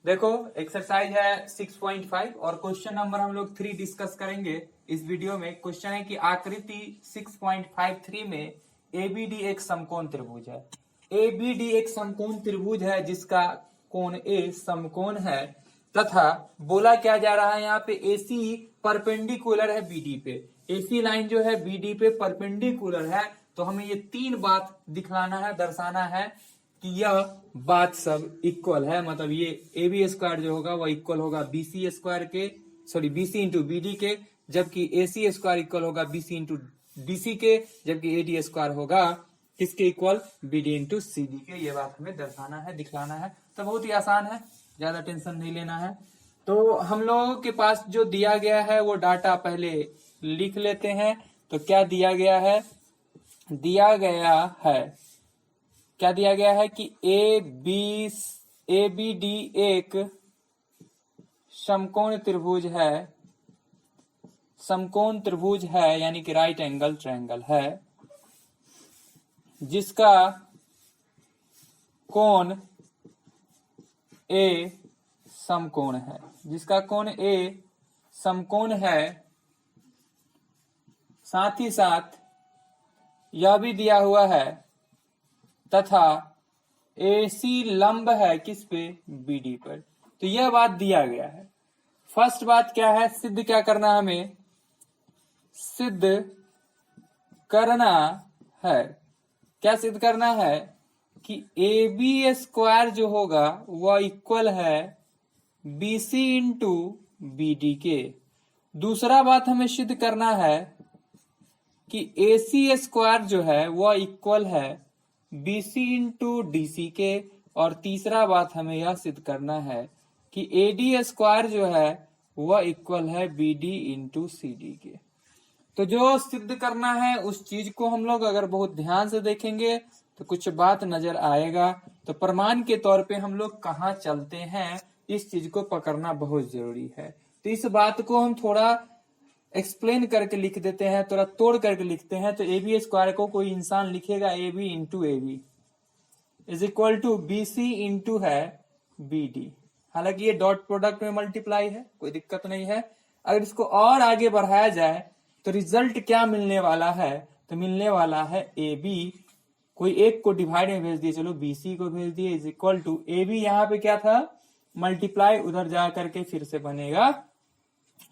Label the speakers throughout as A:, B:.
A: देखो एक्सरसाइज है 6.5 और क्वेश्चन नंबर हम लोग 3 डिस्कस करेंगे इस वीडियो में। क्वेश्चन है कि आकृति 6.53 में एबीडी एक समकोण त्रिभुज है। एबीडी एक समकोण त्रिभुज है जिसका कोण ए समकोण है तथा बोला क्या जा रहा है यहाँ पे एसी परपेंडिकुलर है बीडी पे। एसी लाइन जो है बीडी पे परपेंडिकुलर है, तो हमें ये 3 बात दिखलाना है, दर्शाना है कि यह बात सब इक्वल है। मतलब ये ए बी स्क्वायर जो होगा वह इक्वल होगा बीसी स्क्वायर के, सॉरी बीसी इंटू बीडी के, जबकि एसी स्क्वायर इक्वल होगा बीसी इंटू डीसी के, जबकि एडी स्क्वायर होगा किसके इक्वल, बीडी इंटू सीडी के। ये बात हमें दर्शाना है, दिखलाना है। तो बहुत ही आसान है, ज्यादा टेंशन नहीं लेना है। तो हम लोगों के पास जो दिया गया है वो डाटा पहले लिख लेते हैं। तो क्या दिया गया है, दिया गया है, क्या दिया गया है कि ए बी डी एक समकोण त्रिभुज है, समकोण त्रिभुज है यानी कि राइट एंगल ट्रायंगल है, जिसका कोण ए समकोण है, जिसका कोण ए समकोण है। साथ ही साथ यह भी दिया हुआ है तथा एसी लंब है किस पे, बीडी पर। तो यह बात दिया गया है। फर्स्ट बात क्या है, सिद्ध क्या करना, हमें सिद्ध करना है, क्या सिद्ध करना है कि ए बी स्क्वायर जो होगा वह इक्वल है बीसी इंटू बीडी के। दूसरा बात हमें सिद्ध करना है कि एसी स्क्वायर जो है वह इक्वल है बीसी इंटू डीसी के। और तीसरा बात हमें यह सिद्ध करना है कि एडी स्क्वायर जो है वह इक्वल है बीडी इंटू सीडी के। तो जो सिद्ध करना है उस चीज को हम लोग अगर बहुत ध्यान से देखेंगे तो कुछ बात नजर आएगा। तो प्रमाण के तौर पे हम लोग कहाँ चलते हैं, इस चीज को पकड़ना बहुत जरूरी है। तो इस बात को हम थोड़ा एक्सप्लेन करके लिख देते हैं, थोड़ा तोड़ करके लिखते हैं। तो ए बी स्क्वायर को कोई इंसान लिखेगा A B into A B is equal to B C into है बी डी। हालांकि ये डॉट प्रोडक्ट में मल्टीप्लाई है, कोई दिक्कत नहीं है। अगर इसको और आगे बढ़ाया जाए तो रिजल्ट क्या मिलने वाला है, तो मिलने वाला है ए बी, कोई एक को डिवाइड में भेज दिए, चलो बी सी को भेज दिए, is equal to A B यहाँ पे क्या था मल्टीप्लाई, उधर जा करके फिर से बनेगा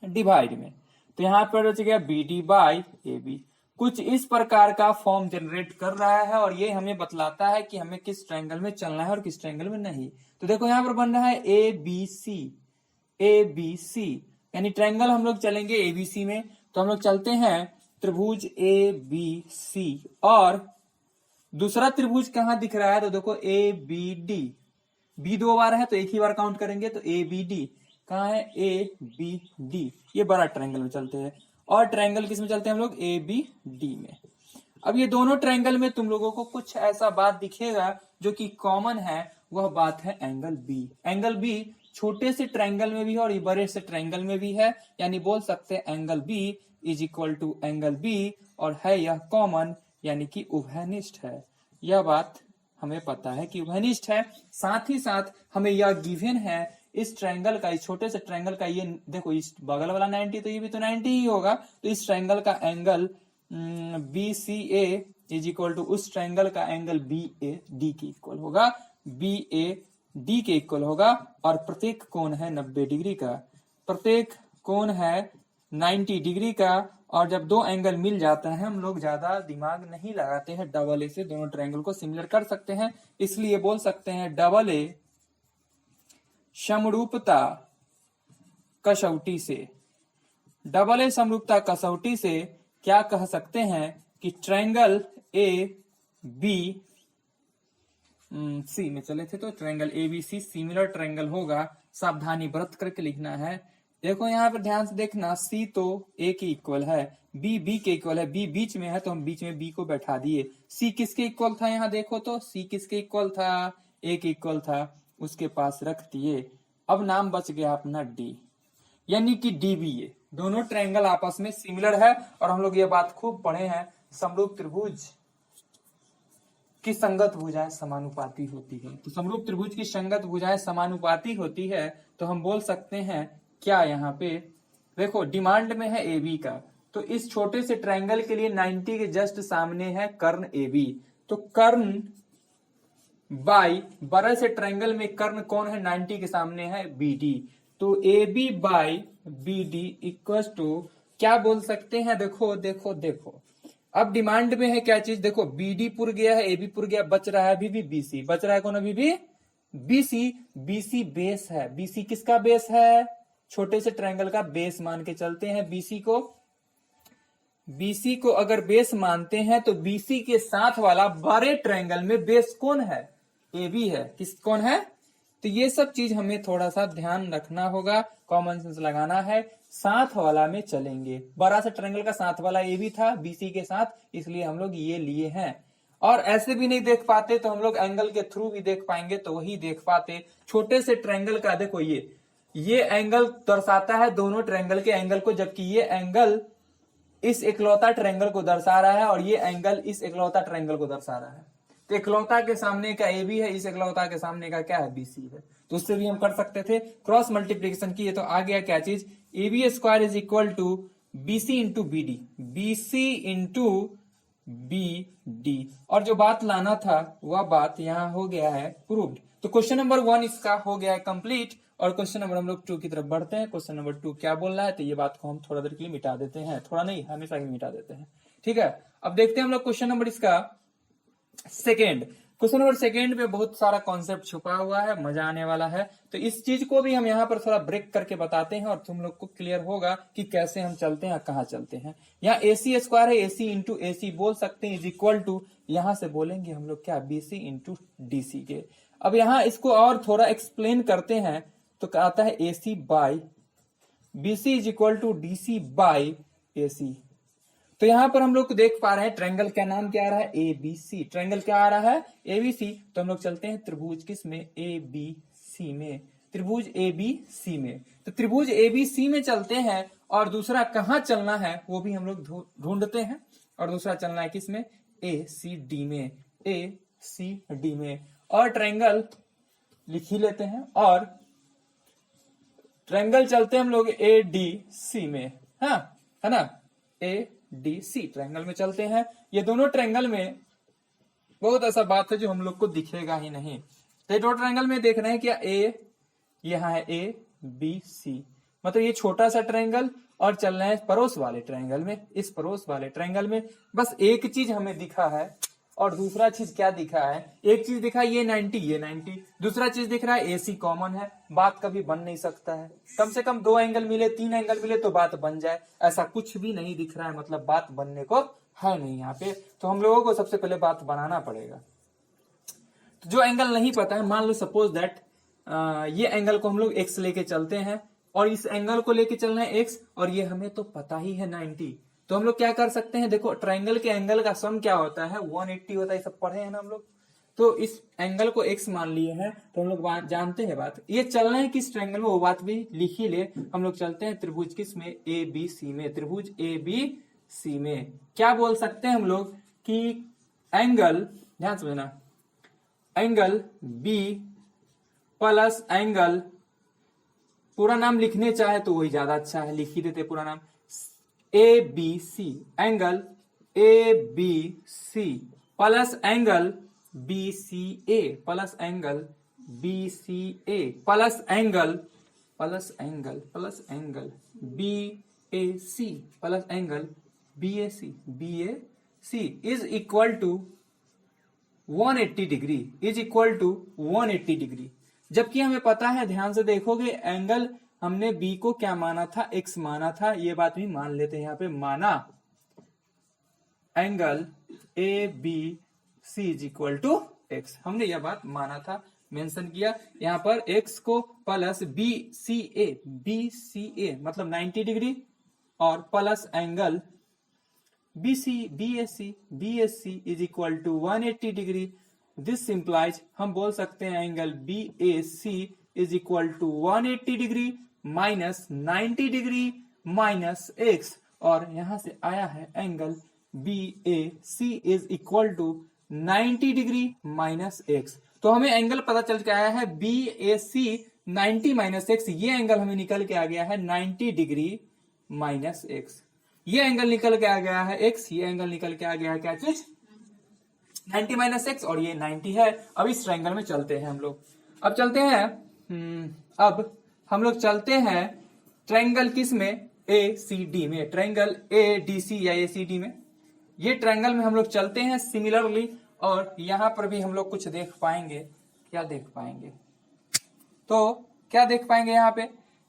A: डिवाइड में। तो यहाँ पर बच गया B D by A B. कुछ इस प्रकार का फॉर्म जनरेट कर रहा है और ये हमें बतलाता है कि हमें किस ट्रायंगल में चलना है और किस ट्रायंगल में नहीं। तो देखो यहाँ पर बन रहा है ए बी सी यानी ट्रायंगल हम लोग चलेंगे ए बी सी में। तो हम लोग चलते हैं त्रिभुज ए बी सी, और दूसरा त्रिभुज कहाँ दिख रहा है, तो देखो ए बी डी, बी 2 बार है तो एक ही बार काउंट करेंगे। तो ए बी डी कहाँ है, ए बी डी, ये बड़ा ट्रायंगल में चलते हैं। और ट्रायंगल किस में चलते हैं हम लोग, ए बी डी में। अब ये दोनों ट्रायंगल में तुम लोगों को कुछ ऐसा बात दिखेगा जो कि कॉमन है, वह बात है एंगल बी। एंगल बी छोटे से ट्रायंगल में भी है और ये बड़े से ट्रायंगल में भी है, यानी बोल सकते हैं angle B is equal to angle B, और है यह कॉमन यानी कि उभयनिष्ठ है। यह बात हमें पता है कि उभयनिष्ठ है। साथ ही साथ हमें यह गिवन है इस ट्रायंगल का, इस छोटे से ट्रायंगल का, ये देखो इस बगल वाला 90 तो ये भी तो 90 ही होगा। तो इस ट्रायंगल का angle B C A is equal to उस ट्रायंगल का एंगल बी ए डी के इक्वल होगा, बी ए डी के इक्वल होगा। और प्रत्येक कोण है 90 डिग्री का, प्रत्येक कोण है 90 डिग्री का। और जब दो एंगल मिल जाता है, हम लोग ज्यादा दिमाग नहीं लगाते हैं, डबल ए से दोनों ट्रायंगल को सिमिलर कर सकते हैं। इसलिए बोल सकते हैं डबल ए समरूपता कसौटी से, डबल ए समरूपता कसौटी से क्या कह सकते हैं कि ट्रायंगल ए बी सी में चले थे, तो triangle A B C similar triangle होगा। सावधानी बरत करके लिखना है। देखो यहाँ पर ध्यान से देखना, सी तो ए के इक्वल है, बी बी के इक्वल है, बी बीच में है तो हम बीच में बी को बैठा दिए। सी किसके इक्वल था, यहाँ देखो तो सी किसके इक्वल था, ए के इक्वल था, उसके पास रख दिए। अब नाम बच गया अपना डी, यानी कि डी बी ए। दोनों ट्रायंगल आपस में सिमिलर है और हम लोग ये बात खूब पढ़े हैं। समरूप त्रिभुज की संगत भुजाएं समानुपाती होती है। तो समरूप त्रिभुज की संगत भुजाएं समानुपाती होती है तो हम बोल सकते हैं क्या, यहाँ पे देखो डिमांड में है ए बी का, तो इस छोटे से ट्रायंगल के लिए 90 के जस्ट सामने है कर्ण ए बी, तो कर्ण बाई बड़े से ट्रायंगल में कर्ण कौन है, 90 के सामने है बी डी, तो A B by B D equal to क्या बोल सकते हैं, देखो देखो देखो अब डिमांड में है क्या चीज, देखो बी डी पुर गया है, ए बी पुर गया, बच रहा है अभी भी बी सी, बच रहा है कौन अभी भी बीसी, बीसी बेस है, बीसी किसका बेस है, छोटे से ट्रायंगल का बेस मान के चलते हैं बीसी को, बीसी को अगर बेस मानते हैं तो बीसी के साथ वाला बड़े ट्रायंगल में बेस कौन है, ए बी है, किस कौन है, तो ये सब चीज हमें थोड़ा सा ध्यान रखना होगा, कॉमन सेंस लगाना है, साथ वाला में चलेंगे, बड़ा सा ट्रायंगल का साथ वाला ए बी था बीसी के साथ, इसलिए हम लोग ये लिए हैं, और ऐसे भी नहीं देख पाते तो हम लोग एंगल के थ्रू भी देख पाएंगे, तो वही देख पाते, छोटे से ट्रायंगल का देखो ये एंगल दर्शाता है दोनों ट्रायंगल के एंगल को, जबकि ये एंगल इस इकलौता ट्रायंगल को दर्शा रहा है और ये एंगल इस इकलौता ट्रायंगल को दर्शा रहा है, तो इकलौता के सामने का ए बी है, इस इकलौता के सामने का क्या है बीसी है, तो उससे भी हम कर सकते थे क्रॉस मल्टीप्लीकेशन की, तो आ गया क्या चीज, A B square is equal to BC into B D, BC into B D, और जो बात लाना था वह बात यहाँ हो गया है प्रूव्ड। तो क्वेश्चन नंबर 1 इसका हो गया है कंप्लीट, और क्वेश्चन नंबर हम लोग 2 की तरफ बढ़ते हैं। क्वेश्चन नंबर 2 क्या बोल रहा है, तो ये बात को हम थोड़ा देर के लिए मिटा देते हैं, थोड़ा नहीं हमेशा ही मिटा देते हैं, ठीक है। अब देखते हैं हम लोग क्वेश्चन नंबर इसका सेकेंड, क्वेश्चन नंबर सेकेंड में बहुत सारा कॉन्सेप्ट छुपा हुआ है, मजा आने वाला है, तो इस चीज को भी हम यहाँ पर थोड़ा ब्रेक करके बताते हैं और तुम लोग को क्लियर होगा कि कैसे हम चलते हैं, कहाँ चलते हैं। यहाँ ए सी स्क्वायर है, ए सी इंटू ए सी बोल सकते हैं, इज इक्वल टू यहाँ से बोलेंगे हम लोग क्या, B C into D C के। अब यहाँ इसको और थोड़ा एक्सप्लेन करते हैं तो आता है A C by B C is equal to D C by A C. तो यहां पर हम लोग देख पा रहे हैं ट्रायंगल का नाम क्या आ रहा है, ए बी सी, ट्रायंगल क्या आ रहा है ए बी सी, तो हम लोग चलते हैं त्रिभुज किस में, ए बी सी में, त्रिभुज ए बी सी में, तो त्रिभुज ए बी सी में चलते हैं, और दूसरा कहां चलना है वो भी हम लोग ढूंढते हैं, और दूसरा चलना है किस में, ए सी डी में, ए सी डी में, और ट्रायंगल लिख ही लेते हैं, और ट्रायंगल चलते हैं हम लोग ए डी सी में, हाँ है ना, ए डी सी ट्रायंगल में चलते हैं। ये दोनों ट्रायंगल में बहुत ऐसा बात है जो हम लोग को दिखेगा ही नहीं, तो ये दो ट्रायंगल में देख रहे हैं क्या, ए यहाँ है ए बी सी, मतलब ये छोटा सा ट्रायंगल, और चल रहे हैं पड़ोस वाले ट्रायंगल में, इस पड़ोस वाले ट्रायंगल में बस एक चीज हमें दिखा है, और दूसरा चीज क्या दिखा है, एक चीज दिखा है ये 90 ये 90, दूसरा चीज दिख रहा है ए सी कॉमन है, बात कभी बन नहीं सकता है, कम से कम 2 एंगल मिले 3 एंगल मिले तो बात बन जाए, ऐसा कुछ भी नहीं दिख रहा है, मतलब बात बनने को है नहीं यहाँ पे, तो हम लोगों को सबसे पहले बात बनाना पड़ेगा। तो जो एंगल नहीं पता है, मान लो सपोज दैट ये एंगल को हम लोग एक्स लेके चलते हैं, और इस एंगल को लेके चलना है एक्स, और ये हमें तो पता ही है 90, तो हम लोग क्या कर सकते हैं, देखो ट्रायंगल के एंगल का सम क्या होता है 180 होता है, सब पढ़े हैं ना हम लोग, तो इस एंगल को x मान लिए हैं, तो हम लोग जानते हैं बात, ये चलना है किस ट्रायंगल में वो बात भी लिख ही ले, हम लोग चलते हैं त्रिभुज किस में, ए बी सी में, त्रिभुज ए बी सी में क्या बोल सकते हैं हम लोग कि एंगल, ध्यान समझना, एंगल बी प्लस एंगल, पूरा नाम लिखने चाहे तो वही ज्यादा अच्छा है, लिख ही देते पूरा नाम, A B C, angle A B C plus angle B C A, plus angle B C A, plus angle B A C, plus angle B A C is equal to 180 degree, is equal to 180 degree, जबकि हमें पता है, ध्यान से देखोगे angle हमने B को क्या माना था, एक्स माना था, ये बात भी मान लेते हैं यहाँ पे, माना angle A B C is equal to x, हमने यह बात माना था, मेंशन किया यहाँ पर, एक्स को प्लस बी सी ए मतलब 90 डिग्री, और plus angle B A C is equal to 180 degree, this implies, हम बोल सकते हैं angle B A C is equal to 180 degree minus 90 degree minus x, और यहां से आया है angle B A C is equal to 90 degree minus x. तो हमें एंगल पता चल के आया है B A C 90 minus x. ये एंगल हमें निकल के आ गया है 90 डिग्री माइनस एक्स। ये एंगल निकल के आ गया है एक्स, ये एंगल निकल के आ गया है क्या चीज 90 माइनस एक्स, और ये 90 है। अब इस ट्रायंगल में चलते हैं हम लोग। अब चलते हैं अब हम लोग चलते हैं ट्रायंगल किस में, ए सी डी में, ट्रायंगल ए डी सी या ए सी डी में। ये ट्रायंगल में हम लोग चलते हैं सिमिलरली, और यहां पर भी हम लोग कुछ देख पाएंगे। क्या देख पाएंगे, तो क्या देख पाएंगे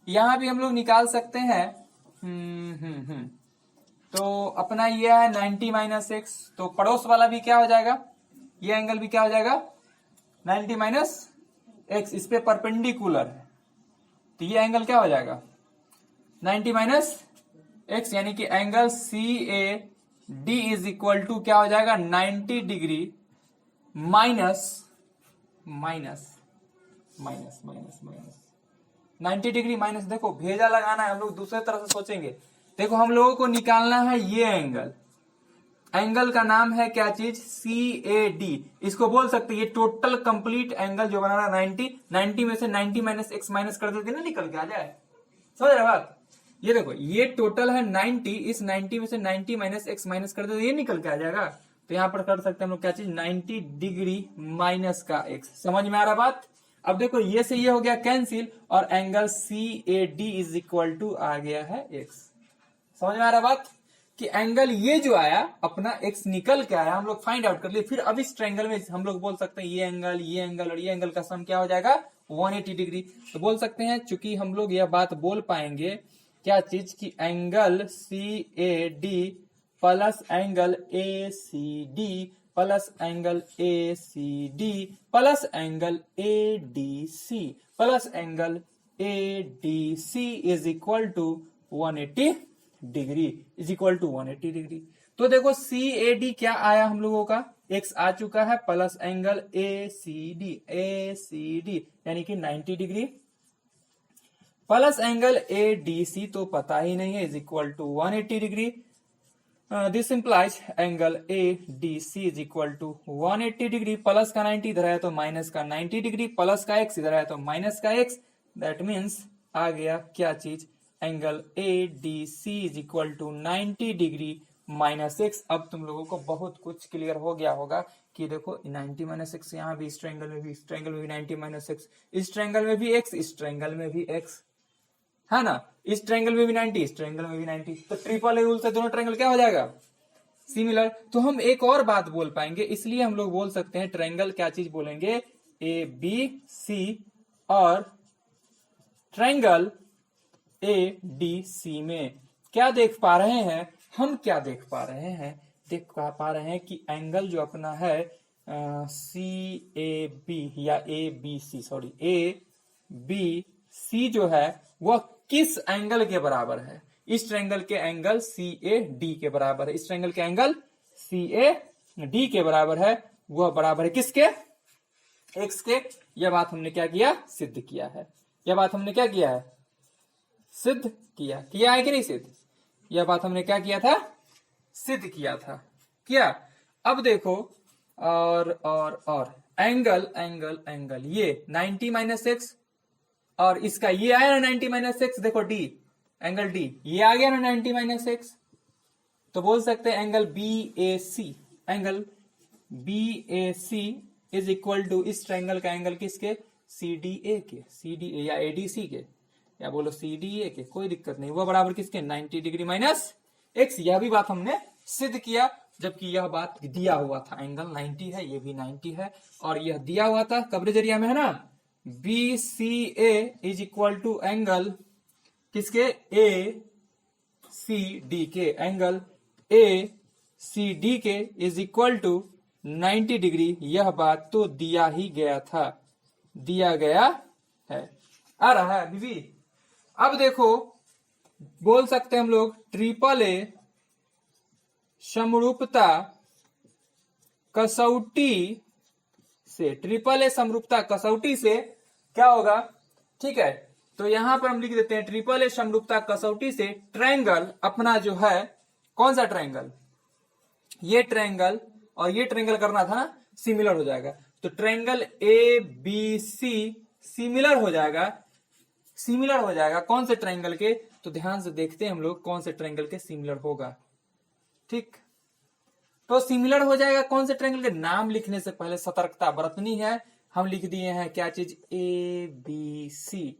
A: यहां भी हम लोग निकाल सकते हैं। तो अपना ये है 90 माइनस एक्स, तो पड़ोस वाला भी क्या हो जाएगा, ये एंगल भी क्या हो जाएगा 90 माइनस एक्स, इस पे परपेंडिकुलर है, तो ये एंगल क्या हो जाएगा 90 माइनस एक्स, यानी कि angle C A D is equal to क्या हो जाएगा 90 degree minus minus minus minus minus 90 degree minus. देखो भेजा लगाना है, हम लोग दूसरे तरह से सोचेंगे। देखो हम लोगों को निकालना है ये एंगल, एंगल का नाम है क्या चीज सी ए डी। इसको बोल सकते हैं ये टोटल कंप्लीट एंगल जो बनाना 90 में से 90 माइनस एक्स माइनस कर देते ना, निकल के आ जाए। समझ रहे बात, ये देखो ये टोटल है 90, इस 90 में से 90 माइनस एक्स माइनस कर देते ये निकल के आ जाएगा। तो यहां पर कर सकते हैं हम लोग क्या चीज 90 डिग्री माइनस का एक्स। समझ में आ रहा बात। अब देखो ये से ये हो गया कैंसिल, और angle C A D is equal to आ गया है एक्स। समझ में आ रहा बात कि एंगल ये जो आया अपना एक्स निकल के आया, हम लोग फाइंड आउट कर लिए। फिर अब इस ट्रायंगल में हम लोग बोल सकते हैं ये एंगल और ये एंगल का सम क्या हो जाएगा 180 डिग्री। तो बोल सकते हैं, चूंकि हम लोग यह बात बोल पाएंगे क्या चीज की angle C A D plus angle A C D plus angle A C D plus angle A D C plus angle A D C is equal to 180 degree, is equal to 180 degree. तो देखो सी A D क्या आया हम लोगों का, x आ चुका है, plus angle A C D यानी कि 90 degree plus angle A D C तो पता ही नहीं है, is equal to 180 degree. This implies angle A D C is equal to 180 degree. Plus का 90 इधर है तो माइनस का 90 डिग्री, प्लस का एक्स इधर है तो माइनस का एक्स। दैट मीन्स आ गया क्या चीज angle A D C is equal to 90 degree minus x. अब तुम लोगों को बहुत कुछ क्लियर हो गया होगा कि देखो 90 माइनस एक्स यहाँ भी, इस ट्रायंगल में भी, इस ट्रायंगल में भी 90 माइनस एक्स, इस ट्रायंगल में भी एक्स, इस ट्रायंगल में भी एक्स है ना, इस ट्रायंगल में भी 90, इस ट्रायंगल में भी 90। तो ट्रिपल ए रूल से दोनों ट्रायंगल क्या हो जाएगा सिमिलर। तो हम एक और बात बोल पाएंगे, इसलिए हम लोग बोल सकते हैं ट्रायंगल क्या चीज बोलेंगे ए बी सी, और ट्रायंगल ए डी सी में क्या देख पा रहे हैं हम, क्या देख पा रहे हैं, देख पा रहे हैं कि एंगल जो अपना है सी ए बी या A B C, sorry A B C जो है वह किस एंगल के बराबर है। इस ट्रायंगल के एंगल सी ए डी के बराबर है, इस ट्रायंगल के एंगल सी ए डी के बराबर है, वह बराबर है किसके एक्स के। यह बात हमने क्या किया सिद्ध किया है, यह बात हमने क्या किया है सिद्ध किया है कि नहीं सिद्ध। यह बात हमने क्या किया था सिद्ध किया था क्या। अब देखो और एंगल ये 90 माइनस एक्स, और इसका ये आया ना 90 माइनस एक्स, देखो डी एंगल डी ये आ गया ना 90 माइनस एक्स। तो बोल सकते हैं angle B A C is equal to इस ट्रायंगल का एंगल किसके सी डी ए या ए डी सी के, या बोलो सी डी ए के, कोई दिक्कत नहीं, वह बराबर किसके 90 डिग्री माइनस एक्स। यह भी बात हमने सिद्ध किया, जबकि यह बात दिया हुआ था एंगल 90 है, ये भी 90 है, और यह दिया हुआ था कब जरिया में है ना B C A is equal to angle किसके ए सी डी के, एंगल ए सी डी के इज इक्वल टू 90 डिग्री। यह बात तो दिया ही गया था, दिया गया है, आ रहा है बीबी। अब देखो बोल सकते हैं हम लोग ट्रिपल ए समरूपता कसौटी से, ट्रिपल ए समरूपता कसौटी से क्या होगा, ठीक है। तो यहां पर हम लिख देते हैं ट्रिपल ए समरूपता कसौटी से ट्रायंगल अपना जो है कौन सा ट्रायंगल, ये ट्रायंगल और ये ट्रायंगल करना था ना, सिमिलर हो जाएगा। तो triangle A B C similar हो जाएगा, सिमिलर हो जाएगा कौन से ट्रायंगल के? तो ध्यान से देखते हैं हम लोग कौन से ट्रायंगल के सिमिलर होगा। ठीक, तो सिमिलर हो जाएगा कौन से ट्रायंगल के? नाम लिखने से पहले सतर्कता बरतनी है। हम लिख दिए हैं क्या चीज? A B C.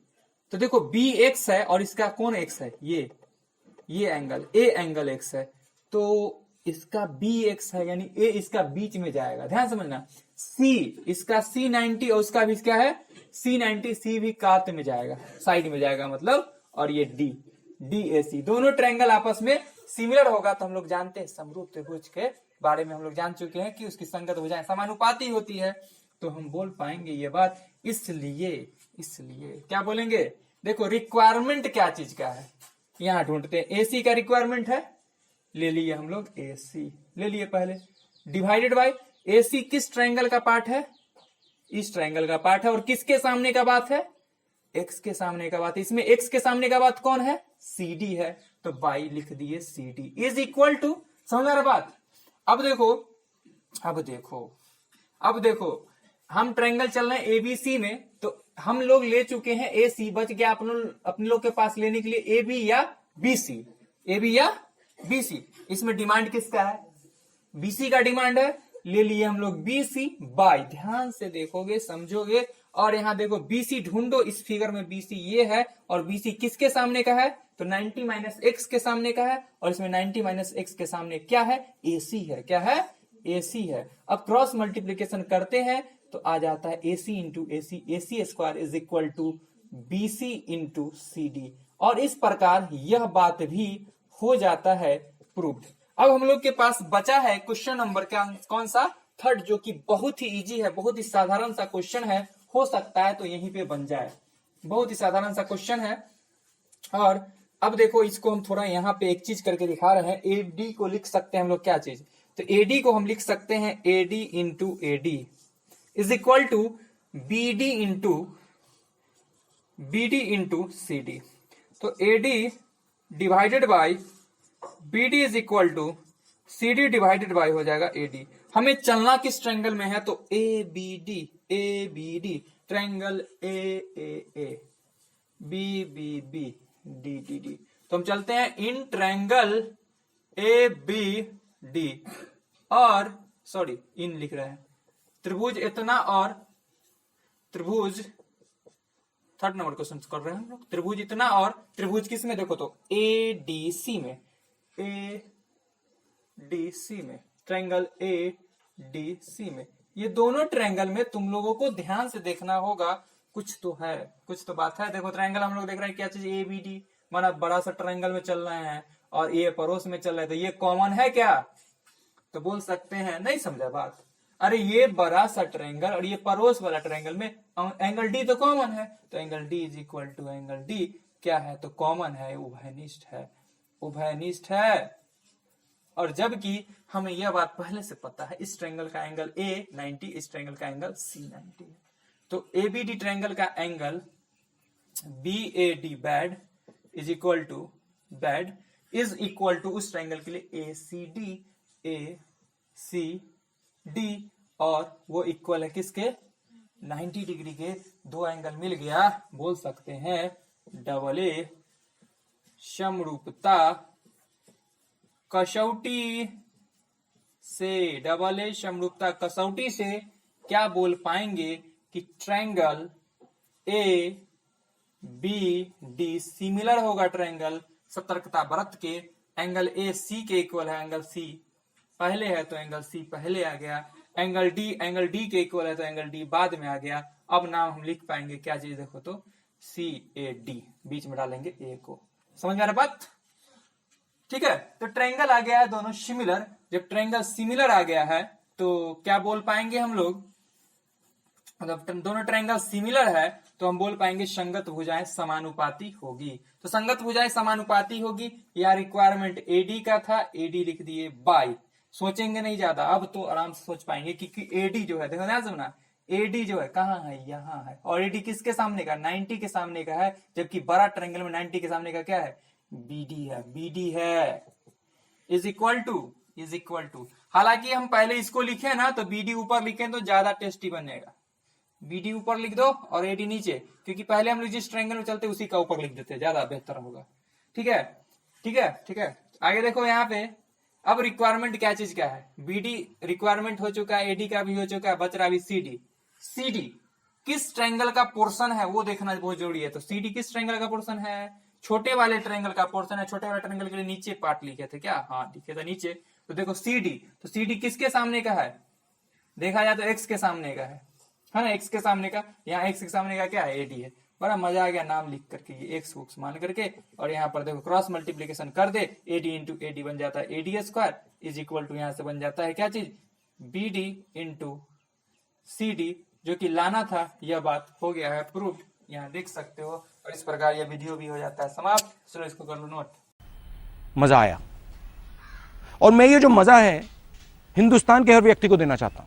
A: तो देखो बी एक्स है और इसका कौन एक्स है? ये एंगल ए एंगल एक्स है, तो इसका बी एक्स है, यानी ए इसका बीच में जाएगा। ध्यान समझना, सी इसका सी 90 और उसका भी क्या है? सी 90, सी भी कात में जाएगा, साइड में जाएगा मतलब। और ये डी डी ए सी, दोनों ट्रायंगल आपस में सिमिलर होगा। तो हम लोग जानते हैं समरूप त्रिभुज के बारे में हम लोग जान चुके हैं कि उसकी संगत भुजाएं समानुपाती होती है, तो हम बोल पाएंगे ये बात। इसलिए क्या बोलेंगे? देखो रिक्वायरमेंट क्या चीज का है यहां ढूंढते हैं। एसी का रिक्वायरमेंट है, ले लिए हम लोग एसी, ले लिए पहले, डिवाइडेड बाय एसी किस ट्रायंगल का पार्ट है? इस ट्रायंगल का पार्ट है। और किसके सामने का बात है? एक्स के सामने का बात। इसमें एक्स के सामने का बात कौन है? सीडी है, तो बाई लिख दिए सीडी इज इक्वल टू। समझ आ रहा बात? अब देखो हम ट्रायंगल चल रहे हैं एबीसी में, तो हम लोग ले चुके हैं ए सी, बच गया अपने लोग के पास लेने के लिए ए बी या बी सी, ए बी या बी सी। इसमें डिमांड किसका है? बीसी का डिमांड है, ले लिए हम लोग बीसी बाय। ध्यान से देखोगे समझोगे। और यहां देखो बीसी ढूंढो, इस फिगर में बीसी ये है और बीसी किसके सामने का है? तो 90 माइनस एक्स के सामने का है, और इसमें 90 माइनस एक्स के सामने क्या है? एसी है। क्या है? एसी है। अब क्रॉस मल्टीप्लीकेशन करते हैं तो आ जाता है AC into AC, AC square is equal to BC into C D. और इस प्रकार यह बात भी हो जाता है प्रूव्ड। अब हम लोग के पास बचा है क्वेश्चन नंबर क्या, कौन सा? थर्ड, जो कि बहुत ही इजी है, बहुत ही साधारण सा क्वेश्चन है। हो सकता है तो यहीं पे बन जाए, बहुत ही साधारण सा क्वेश्चन है। और अब देखो इसको हम थोड़ा यहाँ पे एक चीज करके दिखा रहे हैं। एडी को लिख सकते हैं हम लोग क्या चीज? तो एडी को हम लिख सकते हैं A D into A D is equal to B D into C D. तो A D divided by B D is equal to C D divided by हो जाएगा एडी। हमें चलना किस ट्रायंगल में है? तो A B D triangle A B B B D D D. तो हम चलते हैं इन ट्रायंगल ए बी डी, और सॉरी इन लिख रहे हैं, त्रिभुज इतना और त्रिभुज, थर्ड नंबर क्वेश्चन कर रहे हैं हम लोग, त्रिभुज इतना और त्रिभुज किस में? देखो तो ए डी सी में, ए डी सी में, ट्रायंगल ए डी सी में। ये दोनों ट्रायंगल में तुम लोगों को ध्यान से देखना होगा, कुछ तो है, कुछ तो बात है। देखो ट्रायंगल हम लोग देख रहे हैं क्या चीज? ए बी डी, माना बड़ा सा ट्रायंगल में चल रहे हैं और ये पड़ोस में चल रहा है, तो ये कॉमन है क्या? तो बोल सकते हैं नहीं समझा बात। अरे ये बड़ा सा ट्रायंगल और ये पड़ोस वाला ट्रायंगल में एंगल डी तो कॉमन है, तो angle D is equal to angle D क्या है? तो कॉमन है, उभयनिष्ठ है, उभयनिष्ठ है। और जबकि हमें यह बात पहले से पता है, इस ट्रायंगल का एंगल ए 90, इस ट्रायंगल का एंगल सी 90 है। तो ए बी डी ट्रायंगल का angle B A D bad is equal to उस ट्रायंगल के लिए ए सी डी, और वो इक्वल है किसके? 90 डिग्री के। दो एंगल मिल गया, बोल सकते हैं डबल ए समरूपता कसौटी से, डबल ए समरूपता कसौटी से क्या बोल पाएंगे कि triangle A B D similar होगा ट्रायंगल, सतर्कता बरत के। एंगल ए सी के इक्वल है, एंगल सी पहले है तो एंगल सी पहले आ गया। एंगल डी के इक्वल है तो एंगल डी बाद में आ गया। अब नाम हम लिख पाएंगे क्या चीज? देखो तो सी ए डी, बीच में डालेंगे ए को। समझ में आ रहा बात? ठीक है, तो ट्रायंगल आ गया है दोनों सिमिलर। जब ट्रायंगल सिमिलर आ गया है तो क्या बोल पाएंगे हम लोग? मतलब दोनों ट्रायंगल सिमिलर है तो हम बोल पाएंगे संगत भुजाएं समानुपाती होगी। तो संगत भुजाएं समानुपाती होगी, या रिक्वायरमेंट एडी का था, एडी लिख दिए बाई। सोचेंगे नहीं ज्यादा, अब तो आराम से सोच पाएंगे क्योंकि एडी जो है, देखो ना समझना, एडी जो है कहाँ है? यहाँ है। और एडी किसके सामने का? 90 के सामने का है, जबकि बड़ा ट्रायंगल में 90 के सामने का क्या है? बीडी है, बीडी है। इज इक्वल टू हालांकि हम पहले इसको लिखे ना तो BD ऊपर लिखें तो ज्यादा टेस्टी बनेगा। BD ऊपर लिख दो और AD नीचे, क्योंकि पहले हम लोग जिस ट्रायंगल में चलते उसी का ऊपर लिख देते, ज्यादा बेहतर होगा। ठीक है, ठीक है, ठीक है। आगे देखो यहाँ पे, अब रिक्वायरमेंट क्या चीज का है, BD रिक्वायरमेंट हो चुका है, AD का भी हो चुका है, बच रहा अभी CD। CD किस ट्रायंगल का पोर्शन है वो देखना बहुत जरूरी है। तो CD किस ट्रायंगल का पोर्शन है, छोटे वाले ट्रायंगल का पोर्शन है। छोटे वाले ट्रायंगल के लिए नीचे पार्ट लिखे थे क्या, हाँ लिखे थे नीचे। तो देखो CD, तो CD किसके सामने का है, देखा जाए तो X के सामने का है ना, X के सामने का। यहाँ X के सामने का क्या है, AD है। बड़ा मजा आ गया नाम लिख करके, ये X उक्स मान करके, और यहाँ पर देखो क्रॉस मल्टीप्लीकेशन कर दे, AD इंटू AD बन जाता है AD square is equal to, यहाँ से बन जाता है क्या चीज, BD इंटू CD, जो कि लाना था। यह बात हो गया है प्रूफ, यहाँ देख सकते हो। और इस प्रकार यह वीडियो भी हो जाता है समाप्त। चलो इसको कर लो नोट।
B: मजा आया, और मैं ये जो मजा है हिंदुस्तान के हर व्यक्ति को देना चाहता हूं।